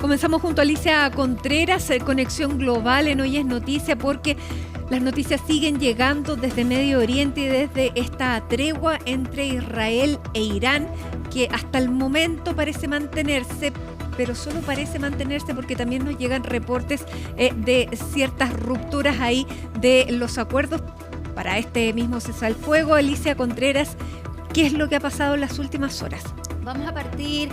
Comenzamos junto a Alicia Contreras, Conexión Global en Hoy es Noticia, porque las noticias siguen llegando desde Medio Oriente y desde esta tregua entre Israel e Irán, que hasta el momento parece mantenerse, pero solo parece mantenerse porque también nos llegan reportes de ciertas rupturas ahí de los acuerdos para este mismo cese al fuego. Alicia Contreras, ¿qué es lo que ha pasado en las últimas horas? Vamos a partir,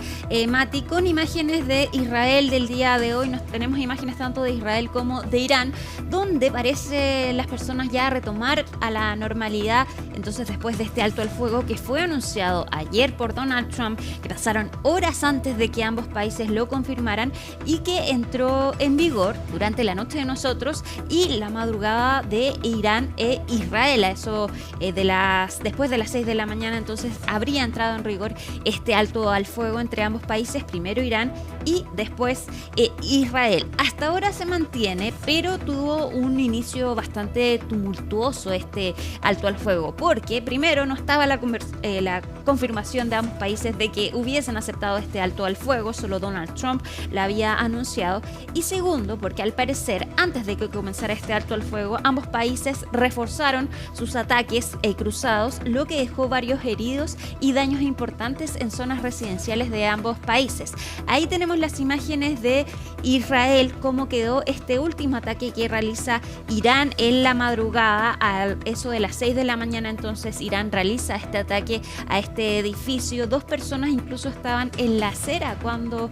Mati, con imágenes de Israel del día de hoy. Tenemos imágenes tanto de Israel como de Irán, donde parece las personas ya retomar a la normalidad. Entonces, después de este alto al fuego que fue anunciado ayer por Donald Trump, que pasaron horas antes de que ambos países lo confirmaran y que entró en vigor durante la noche de nosotros y la madrugada de Irán e Israel. A eso después de las 6 de la mañana, entonces habría entrado en rigor este alto al fuego entre ambos países, primero Irán y después Israel. Hasta ahora se mantiene, pero tuvo un inicio bastante tumultuoso este alto al fuego, porque primero no estaba la confirmación de ambos países de que hubiesen aceptado este alto al fuego, solo Donald Trump la había anunciado, y segundo, porque al parecer, antes de que comenzara este alto al fuego, ambos países reforzaron sus ataques cruzados, lo que dejó varios heridos y daños importantes en zonas residenciales de ambos países. Ahí tenemos las imágenes de Israel, cómo quedó este último ataque que realiza Irán en la madrugada, a eso de las 6 de la mañana. Entonces Irán realiza este ataque a este edificio. 2 personas incluso estaban en la acera cuando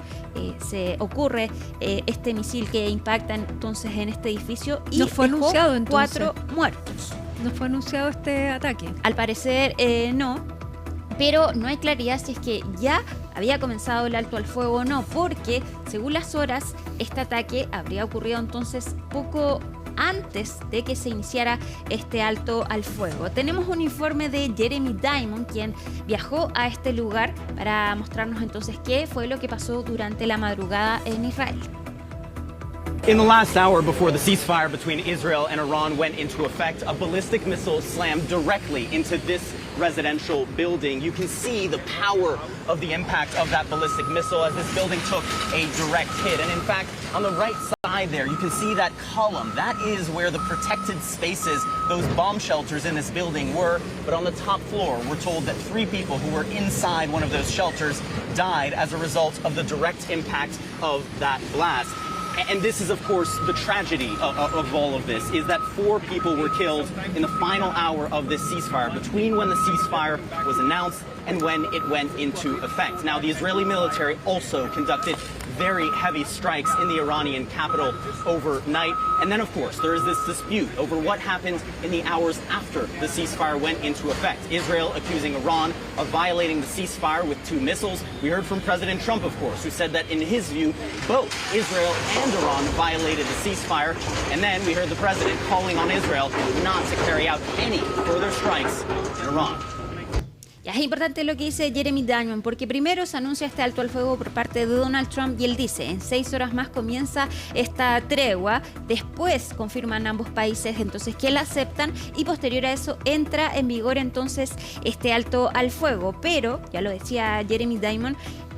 se ocurre este misil que impacta entonces en este edificio y ¿no fue anunciado entonces 4 muertos? ¿No fue anunciado este ataque? Al parecer no. Pero no hay claridad si es que ya había comenzado el alto al fuego o no, porque según las horas, este ataque habría ocurrido entonces poco antes de que se iniciara este alto al fuego. Tenemos un informe de Jeremy Diamond, quien viajó a este lugar para mostrarnos entonces qué fue lo que pasó durante la madrugada en Israel. In the last hour before the ceasefire between Israel and Iran went into effect, a ballistic missile slammed directly into this residential building. You can see the power of the impact of that ballistic missile as this building took a direct hit. And in fact, on the right side there, you can see that column. That is where the protected spaces, those bomb shelters in this building were. But on the top floor, we're told that 3 people who were inside one of those shelters died as a result of the direct impact of that blast. And this is, of course, the tragedy of all of this, is that 4 people were killed in the final hour of this ceasefire, between when the ceasefire was announced and when it went into effect. Now, the Israeli military also conducted very heavy strikes in the Iranian capital overnight. And then, of course, there is this dispute over what happened in the hours after the ceasefire went into effect. Israel accusing Iran of violating the ceasefire with 2 missiles. We heard from President Trump, of course, who said that in his view, both Israel and Iran violated the ceasefire. And then we heard the president calling on Israel not to carry out any further strikes in Iran. Es importante lo que dice Jeremy Diamond, porque primero se anuncia este alto al fuego por parte de Donald Trump y él dice, en 6 horas más comienza esta tregua, después confirman ambos países entonces que la aceptan y posterior a eso entra en vigor entonces este alto al fuego, pero, ya lo decía Jeremy Diamond,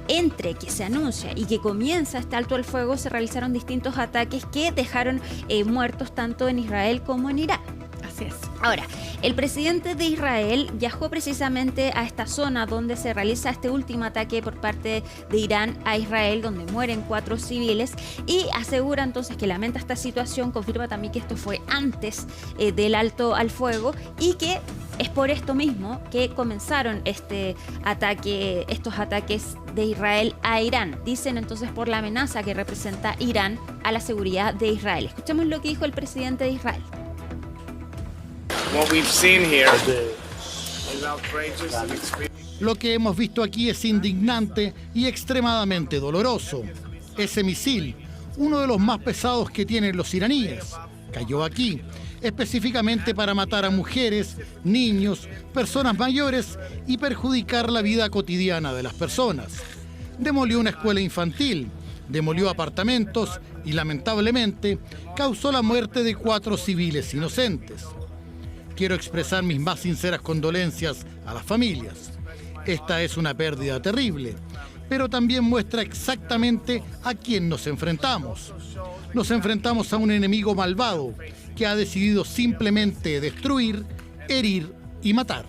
entre que se anuncia y que comienza este alto al fuego se realizaron distintos ataques que dejaron muertos tanto en Israel como en Irán. Así es. Ahora, el presidente de Israel viajó precisamente a esta zona donde se realiza este último ataque por parte de Irán a Israel, donde mueren 4 civiles, y asegura entonces que lamenta esta situación, confirma también que esto fue antes del alto al fuego y que es por esto mismo que comenzaron estos ataques de Israel a Irán. Dicen entonces por la amenaza que representa Irán a la seguridad de Israel. Escuchemos lo que dijo el presidente de Israel. Lo que hemos visto aquí es indignante y extremadamente doloroso. Ese misil, uno de los más pesados que tienen los iraníes, cayó aquí, específicamente para matar a mujeres, niños, personas mayores y perjudicar la vida cotidiana de las personas. Demolió una escuela infantil, demolió apartamentos y, lamentablemente, causó la muerte de 4 civiles inocentes. Quiero expresar mis más sinceras condolencias a las familias. Esta es una pérdida terrible pero también muestra exactamente a quién nos enfrentamos. Nos enfrentamos a un enemigo malvado que ha decidido simplemente destruir, herir y matar.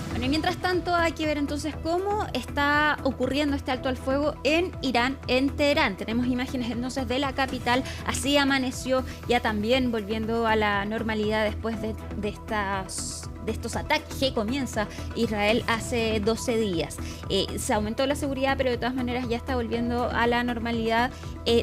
Bueno, y mientras tanto hay que ver entonces cómo está ocurriendo este alto al fuego en Irán, en Teherán. Tenemos imágenes entonces de la capital, así amaneció, ya también volviendo a la normalidad después de estos ataques que comienza Israel hace 12 días. Se aumentó la seguridad, pero de todas maneras ya está volviendo a la normalidad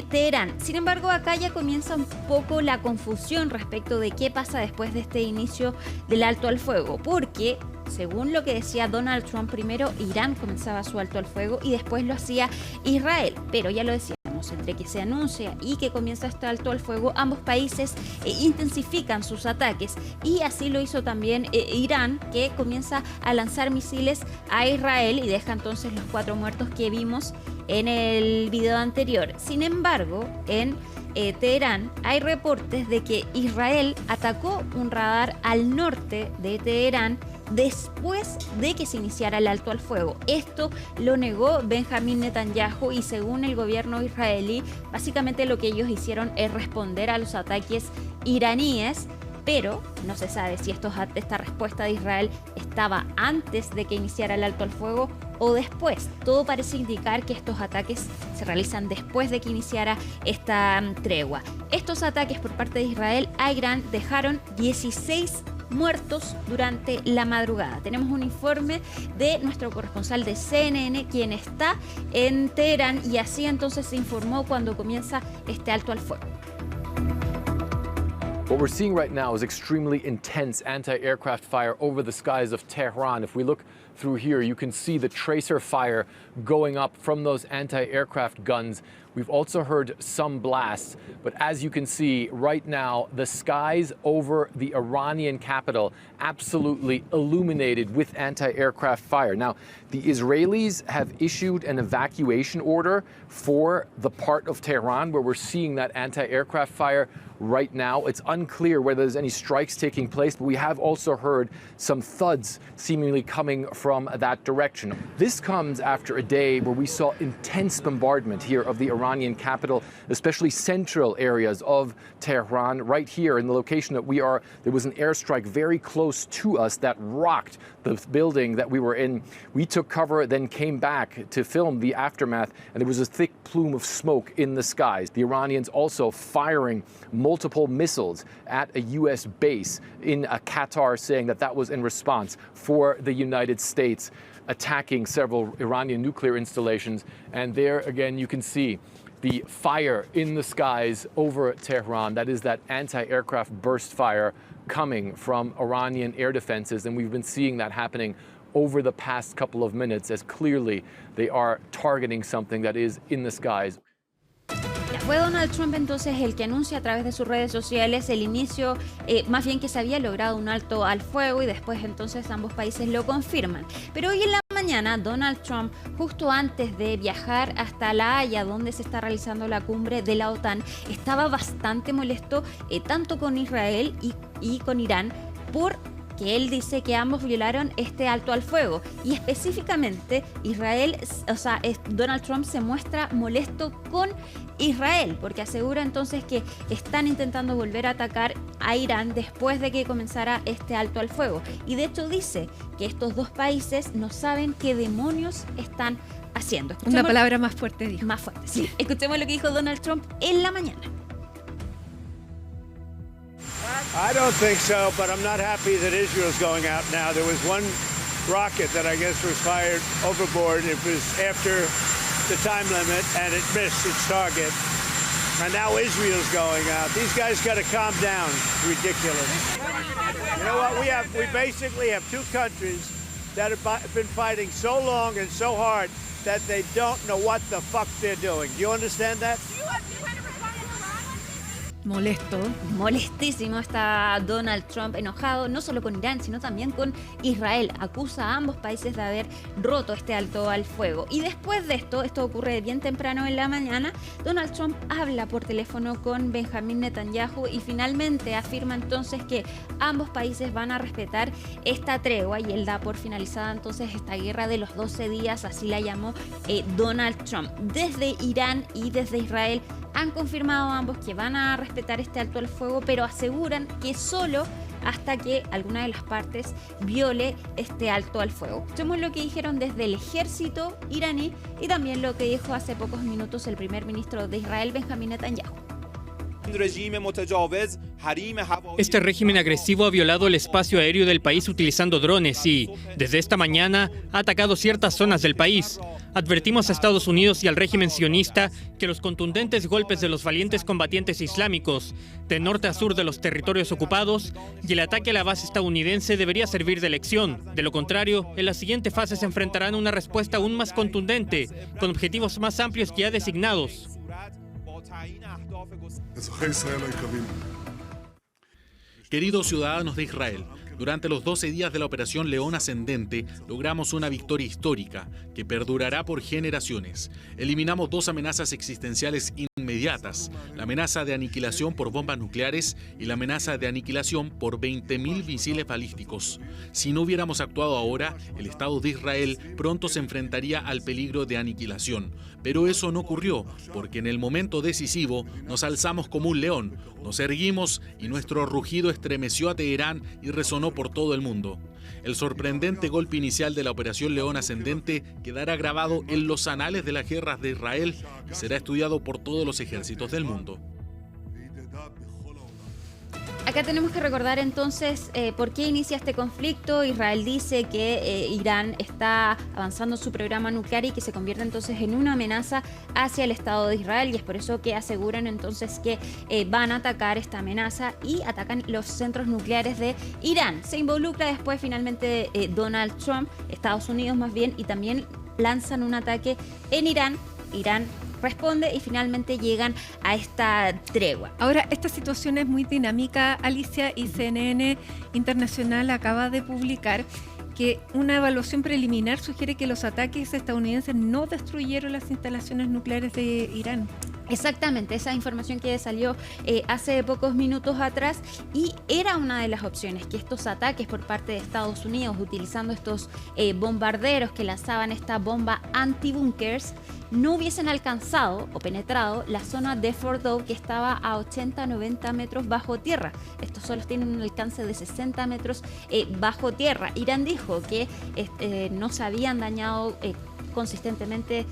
Teherán. Sin embargo, acá ya comienza un poco la confusión respecto de qué pasa después de este inicio del alto al fuego, porque según lo que decía Donald Trump, primero Irán comenzaba su alto al fuego y después lo hacía Israel, pero ya lo decíamos, entre que se anuncia y que comienza este alto al fuego, ambos países intensifican sus ataques, y así lo hizo también Irán, que comienza a lanzar misiles a Israel y deja entonces los 4 muertos que vimos en el video anterior. Sin embargo, en Teherán hay reportes de que Israel atacó un radar al norte de Teherán después de que se iniciara el alto al fuego. Esto lo negó Benjamín Netanyahu, y según el gobierno israelí, básicamente lo que ellos hicieron es responder a los ataques iraníes, pero no se sabe si esta respuesta de Israel estaba antes de que iniciara el alto al fuego o después. Todo parece indicar que estos ataques se realizan después de que iniciara esta tregua. Estos ataques por parte de Israel a Irán dejaron 16 muertos durante la madrugada. Tenemos un informe de nuestro corresponsal de CNN, quien está en Teherán, y así entonces se informó cuando comienza este alto al fuego. What we're seeing right now is extremely intense anti-aircraft fire over the skies of Tehran. If we look through here, you can see the tracer fire going up from those anti-aircraft guns. We've also heard some blasts, but as you can see right now, the skies over the Iranian capital absolutely illuminated with anti-aircraft fire. Now, the Israelis have issued an evacuation order for the part of Tehran where we're seeing that anti-aircraft fire right now. It's unclear whether there's any strikes taking place, but we have also heard some thuds seemingly coming from that direction. This comes after a day where we saw intense bombardment here of the Iranian capital, especially central areas of Tehran. Right here in the location that we are, there was an airstrike very close to us that rocked the building that we were in. We took cover, then came back to film the aftermath, and there was a thick plume of smoke in the skies. The Iranians also firing multiple missiles at a U.S. base in Qatar, saying that that was in response for the United States attacking several Iranian nuclear installations. And there again, you can see the fire in the skies over Tehran. That is that anti-aircraft burst fire coming from Iranian air defenses. And we've been seeing that happening over the past couple of minutes, as clearly they are targeting something that is in the skies. Fue Donald Trump entonces el que anuncia a través de sus redes sociales el inicio, más bien que se había logrado un alto al fuego, y después entonces ambos países lo confirman. Pero hoy en la mañana Donald Trump, justo antes de viajar hasta La Haya, donde se está realizando la cumbre de la OTAN, estaba bastante molesto tanto con Israel y con Irán, que él dice que ambos violaron este alto al fuego, y específicamente Donald Trump se muestra molesto con Israel porque asegura entonces que están intentando volver a atacar a Irán después de que comenzara este alto al fuego, y de hecho dice que estos dos países no saben qué demonios están haciendo. Una palabra más fuerte dijo. Más fuerte, sí. Escuchemos lo que dijo Donald Trump en la mañana. I don't think so, but I'm not happy that Israel's going out now. There was one rocket that I guess was fired overboard. It was after the time limit, and it missed its target. And now Israel's going out. These guys got to calm down. It's ridiculous. You know what? We basically have two countries that have been fighting so long and so hard that they don't know what the fuck they're doing. Do you understand that? Molestísimo está Donald Trump, enojado no solo con Irán, sino también con Israel. Acusa a ambos países de haber roto este alto al fuego. Y después de esto ocurre bien temprano en la mañana, Donald Trump habla por teléfono con Benjamín Netanyahu y finalmente afirma entonces que ambos países van a respetar esta tregua y él da por finalizada entonces esta guerra de los 12 días, así la llamó Donald Trump. Desde Irán y desde Israel han confirmado ambos que van a respetar este alto al fuego, pero aseguran que solo hasta que alguna de las partes viole este alto al fuego. Escuchemos lo que dijeron desde el ejército iraní y también lo que dijo hace pocos minutos el primer ministro de Israel, Benjamín Netanyahu. Este régimen agresivo ha violado el espacio aéreo del país utilizando drones y, desde esta mañana, ha atacado ciertas zonas del país. Advertimos a Estados Unidos y al régimen sionista que los contundentes golpes de los valientes combatientes islámicos, de norte a sur de los territorios ocupados, y el ataque a la base estadounidense debería servir de lección. De lo contrario, en la siguiente fase se enfrentarán a una respuesta aún más contundente, con objetivos más amplios que ya designados. Queridos ciudadanos de Israel, durante los 12 días de la Operación León Ascendente logramos una victoria histórica que perdurará por generaciones. Eliminamos 2 amenazas existenciales inmediatas, la amenaza de aniquilación por bombas nucleares y la amenaza de aniquilación por 20.000 misiles balísticos. Si no hubiéramos actuado ahora, el Estado de Israel pronto se enfrentaría al peligro de aniquilación. Pero eso no ocurrió, porque en el momento decisivo nos alzamos como un león, nos erguimos y nuestro rugido estremeció a Teherán y resonó por todo el mundo. El sorprendente golpe inicial de la Operación León Ascendente quedará grabado en los anales de las guerras de Israel y será estudiado por todos los ejércitos del mundo. Acá tenemos que recordar entonces por qué inicia este conflicto. Israel dice que Irán está avanzando su programa nuclear y que se convierte entonces en una amenaza hacia el Estado de Israel, y es por eso que aseguran entonces que van a atacar esta amenaza y atacan los centros nucleares de Irán. Se involucra después finalmente Donald Trump, Estados Unidos más bien, y también lanzan un ataque en Irán. Irán responde y finalmente llegan a esta tregua. Ahora, esta situación es muy dinámica, Alicia, y CNN Internacional acaba de publicar que una evaluación preliminar sugiere que los ataques estadounidenses no destruyeron las instalaciones nucleares de Irán. Exactamente, esa información que salió hace pocos minutos atrás, y era una de las opciones, que estos ataques por parte de Estados Unidos utilizando estos bombarderos que lanzaban esta bomba anti-bunkers no hubiesen alcanzado o penetrado la zona de Fordow, que estaba a 80-90 metros bajo tierra. Estos solos tienen un alcance de 60 metros bajo tierra. Irán dijo que no se habían dañado consistentemente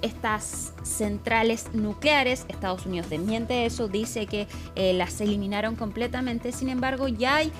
estas centrales nucleares. Estados Unidos desmiente eso, dice que las eliminaron completamente. Sin embargo, ya hay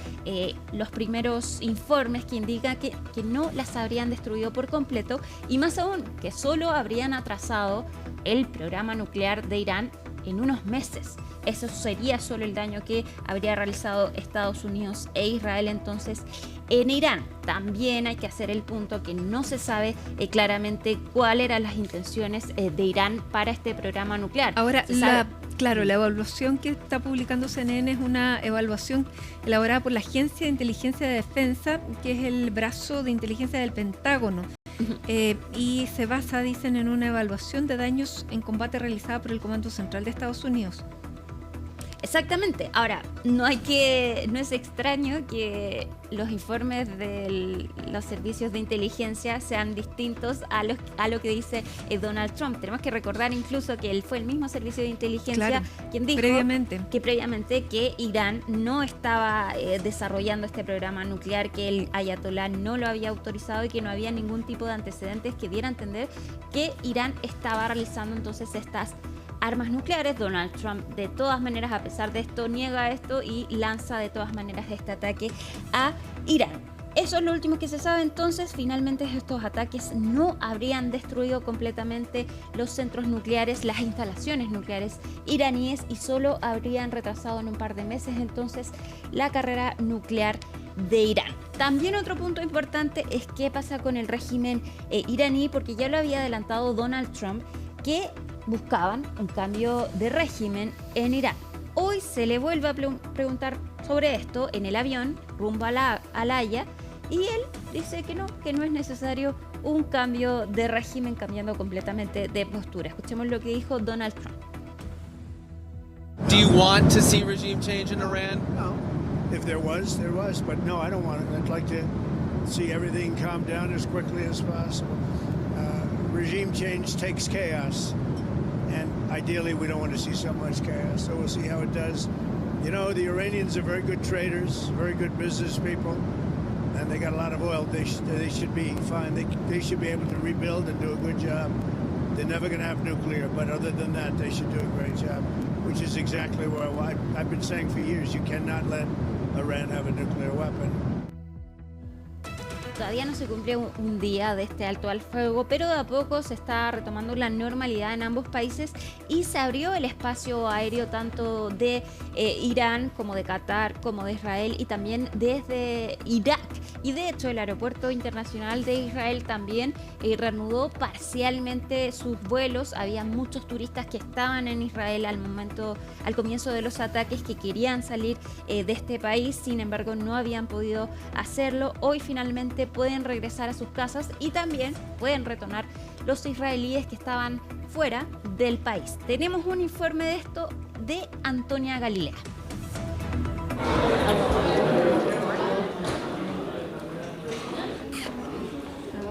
los primeros informes que indican que no las habrían destruido por completo, y más aún que solo habrían atrasado el programa nuclear de Irán en unos meses. Eso sería solo el daño que habría realizado Estados Unidos e Israel entonces en Irán. También hay que hacer el punto que no se sabe claramente cuáles eran las intenciones de Irán para este programa nuclear. Ahora, la evaluación que está publicando CNN es una evaluación elaborada por la Agencia de Inteligencia de Defensa, que es el brazo de inteligencia del Pentágono. Y se basa, dicen, en una evaluación de daños en combate realizada por el Comando Central de Estados Unidos. Exactamente. Ahora, no es extraño que los informes de los servicios de inteligencia sean distintos a lo que dice Donald Trump. Tenemos que recordar incluso que él fue el mismo servicio de inteligencia quien dijo previamente que Irán no estaba desarrollando este programa nuclear, que el ayatolá no lo había autorizado y que no había ningún tipo de antecedentes que diera a entender que Irán estaba realizando entonces estas armas nucleares. Donald Trump, de todas maneras, a pesar de esto, niega esto y lanza de todas maneras este ataque a Irán. Eso es lo último que se sabe. Entonces, finalmente estos ataques no habrían destruido completamente los centros nucleares, las instalaciones nucleares iraníes, y solo habrían retrasado en un par de meses entonces la carrera nuclear de Irán. También otro punto importante es qué pasa con el régimen iraní, porque ya lo había adelantado Donald Trump, que buscaban un cambio de régimen en Irán. Hoy se le vuelve a preguntar sobre esto en el avión rumbo a La Haya y él dice que no es necesario un cambio de régimen, cambiando completamente de postura. Escuchemos lo que dijo Donald Trump. Do you want to see regime change in Iran? No. If there was, but no, I don't want it. I'd like to see everything calm down as quickly as possible. Regime change takes chaos, and ideally we don't want to see so much chaos, so we'll see how it does. You know, the Iranians are very good traders, very good business people, and they got a lot of oil. They should be fine. They should be able to rebuild and do a good job. They're never going to have nuclear, but other than that, they should do a great job, which is exactly what I've been saying for years. You cannot let Iran have a nuclear weapon. Todavía no se cumple un día de este alto al fuego, pero de a poco se está retomando la normalidad en ambos países y se abrió el espacio aéreo tanto de Irán como de Qatar, como de Israel y también desde Irak. Y de hecho el aeropuerto internacional de Israel también reanudó parcialmente sus vuelos. Había muchos turistas que estaban en Israel al comienzo de los ataques, que querían salir de este país, sin embargo no habían podido hacerlo. Hoy finalmente pueden regresar a sus casas y también pueden retornar los israelíes que estaban fuera del país. Tenemos un informe de esto de Antonia Galilea.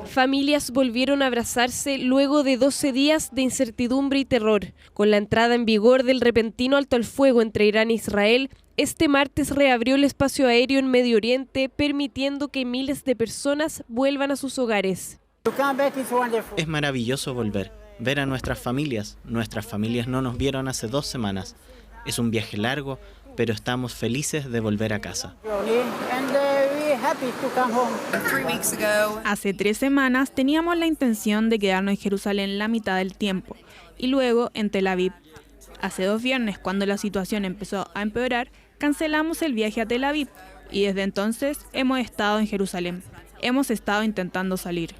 Familias volvieron a abrazarse luego de 12 días de incertidumbre y terror. Con la entrada en vigor del repentino alto al fuego entre Irán e Israel, este martes reabrió el espacio aéreo en Medio Oriente, permitiendo que miles de personas vuelvan a sus hogares. Es maravilloso volver, ver a nuestras familias. Nuestras familias no nos vieron hace 2 semanas. Es un viaje largo, pero estamos felices de volver a casa. Hace 3 semanas teníamos la intención de quedarnos en Jerusalén la mitad del tiempo y luego en Tel Aviv. Hace 2 viernes, cuando la situación empezó a empeorar, cancelamos el viaje a Tel Aviv y desde entonces hemos estado en Jerusalén. Hemos estado intentando salir.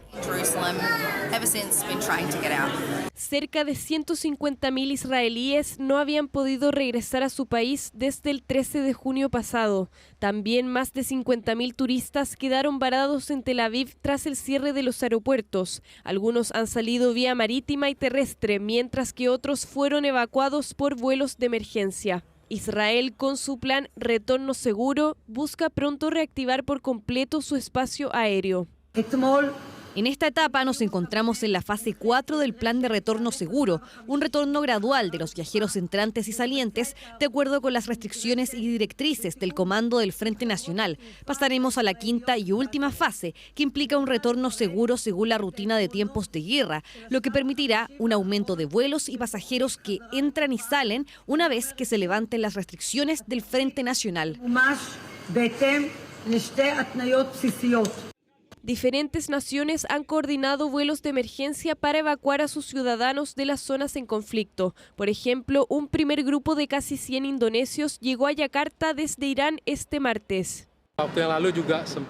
Cerca de 150.000 israelíes no habían podido regresar a su país desde el 13 de junio pasado. También más de 50.000 turistas quedaron varados en Tel Aviv tras el cierre de los aeropuertos. Algunos han salido vía marítima y terrestre, mientras que otros fueron evacuados por vuelos de emergencia. Israel, con su plan Retorno Seguro, busca pronto reactivar por completo su espacio aéreo. En esta etapa nos encontramos en la fase 4 del plan de retorno seguro, un retorno gradual de los viajeros entrantes y salientes de acuerdo con las restricciones y directrices del Comando del Frente Nacional. Pasaremos a la 5ª y última fase, que implica un retorno seguro según la rutina de tiempos de guerra, lo que permitirá un aumento de vuelos y pasajeros que entran y salen una vez que se levanten las restricciones del Frente Nacional. Diferentes naciones han coordinado vuelos de emergencia para evacuar a sus ciudadanos de las zonas en conflicto. Por ejemplo, un primer grupo de casi 100 indonesios llegó a Yakarta desde Irán este martes.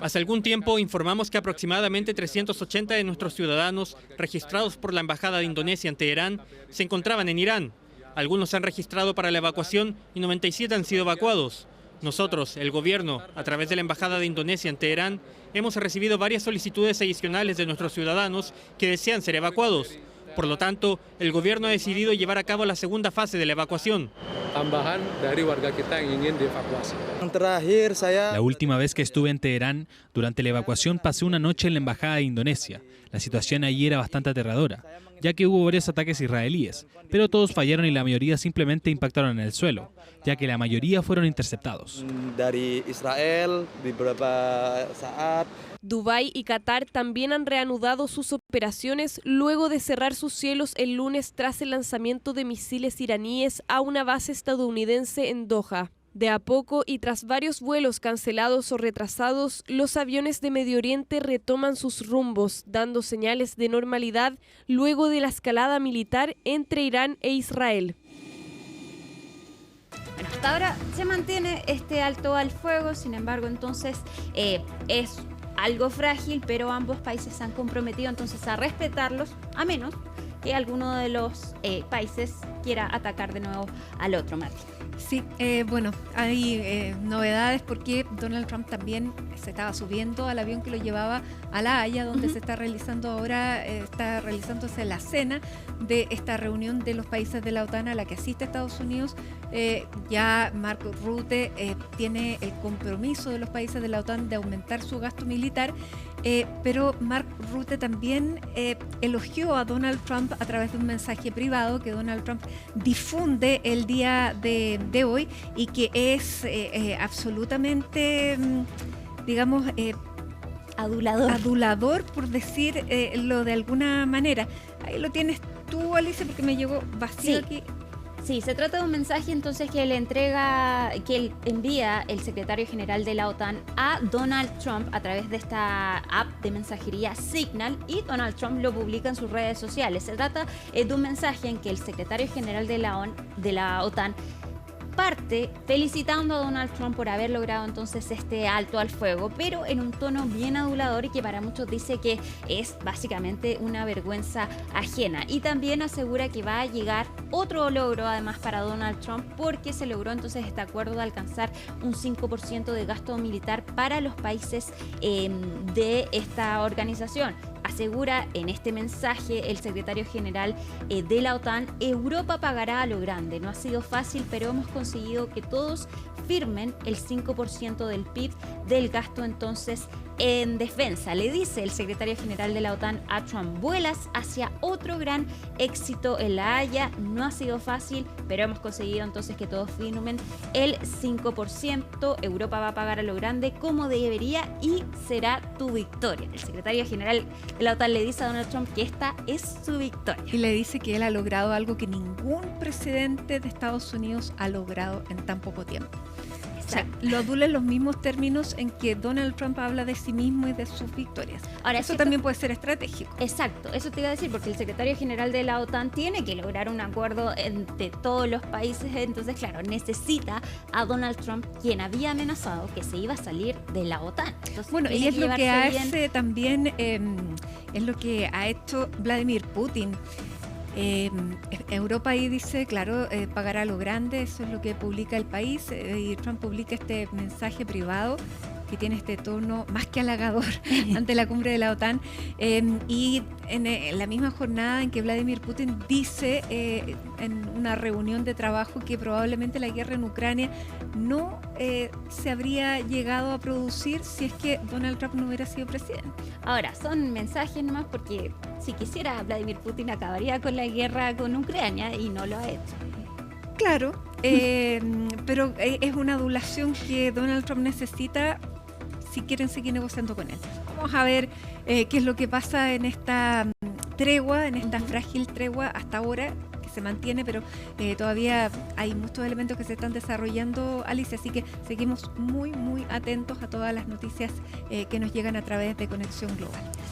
Hace algún tiempo informamos que aproximadamente 380 de nuestros ciudadanos registrados por la Embajada de Indonesia en Teherán se encontraban en Irán. Algunos se han registrado para la evacuación y 97 han sido evacuados. Nosotros, el gobierno, a través de la Embajada de Indonesia en Teherán, hemos recibido varias solicitudes adicionales de nuestros ciudadanos que desean ser evacuados. Por lo tanto, el gobierno ha decidido llevar a cabo la segunda fase de la evacuación. La última vez que estuve en Teherán, durante la evacuación pasé una noche en la Embajada de Indonesia. La situación allí era bastante aterradora, ya que hubo varios ataques israelíes, pero todos fallaron y la mayoría simplemente impactaron en el suelo, ya que la mayoría fueron interceptados. Dubái y Qatar también han reanudado sus operaciones luego de cerrar sus cielos el lunes tras el lanzamiento de misiles iraníes a una base estadounidense en Doha. De a poco y tras varios vuelos cancelados o retrasados, los aviones de Medio Oriente retoman sus rumbos, dando señales de normalidad luego de la escalada militar entre Irán e Israel. Bueno, hasta ahora se mantiene este alto al fuego, sin embargo, entonces es algo frágil, pero ambos países se han comprometido entonces a respetarlos, a menos que alguno de los países quiera atacar de nuevo al otro, Martín. Sí, bueno, hay novedades porque Donald Trump también se estaba subiendo al avión que lo llevaba a La Haya, donde se está realizando ahora, está realizándose la cena de esta reunión de los países de la OTAN a la que asiste Estados Unidos. Ya Mark Rutte tiene el compromiso de los países de la OTAN de aumentar su gasto militar, pero Mark Rutte también elogió a Donald Trump a través de un mensaje privado que Donald Trump difunde el día de hoy y que es absolutamente, digamos, adulador, por decirlo de alguna manera. Ahí lo tienes tú, Alicia, porque me llegó vacío aquí. Sí, se trata de un mensaje entonces que le envía el secretario general de la OTAN a Donald Trump a través de esta app de mensajería Signal, y Donald Trump lo publica en sus redes sociales. Se trata de un mensaje en que el secretario general de la OTAN parte felicitando a Donald Trump por haber logrado entonces este alto al fuego, pero en un tono bien adulador y que para muchos dice que es básicamente una vergüenza ajena. Y también asegura que va a llegar otro logro además para Donald Trump, porque se logró entonces este acuerdo de alcanzar un 5% de gasto militar para los países de esta organización. Asegura en este mensaje el secretario general de la OTAN: Europa pagará a lo grande. No ha sido fácil, pero hemos conseguido que todos firmen el 5% del PIB del gasto entonces en defensa. Le dice el secretario general de la OTAN a Trump: vuelas hacia otro gran éxito en La Haya. No ha sido fácil, pero hemos conseguido entonces que todos firmen el 5%. Europa va a pagar a lo grande como debería y será tu victoria. El secretario general de la OTAN le dice a Donald Trump que esta es su victoria. Y le dice que él ha logrado algo que ningún presidente de Estados Unidos ha logrado en tan poco tiempo. O sea, lo adula en los mismos términos en que Donald Trump habla de sí mismo y de sus victorias. Ahora, eso también puede ser estratégico. Exacto, eso te iba a decir, porque el secretario general de la OTAN tiene que lograr un acuerdo entre todos los países. Entonces, claro, necesita a Donald Trump, quien había amenazado que se iba a salir de la OTAN. Entonces, bueno, y es lo que hace también, es lo que ha hecho Vladimir Putin. Europa ahí dice, claro, pagará a lo grande, eso es lo que publica el país, y Trump publica este mensaje privado que tiene este tono más que halagador ante la cumbre de la OTAN, y en la misma jornada en que Vladimir Putin dice en una reunión de trabajo que probablemente la guerra en Ucrania no se habría llegado a producir si es que Donald Trump no hubiera sido presidente. Ahora, son mensajes nomás, porque si quisiera Vladimir Putin acabaría con la guerra con Ucrania y no lo ha hecho. Claro, pero es una adulación que Donald Trump necesita si quieren seguir negociando con él. Vamos a ver qué es lo que pasa en esta tregua, en esta frágil tregua hasta ahora, que se mantiene, pero todavía hay muchos elementos que se están desarrollando, Alicia, así que seguimos muy, muy atentos a todas las noticias que nos llegan a través de Conexión Global.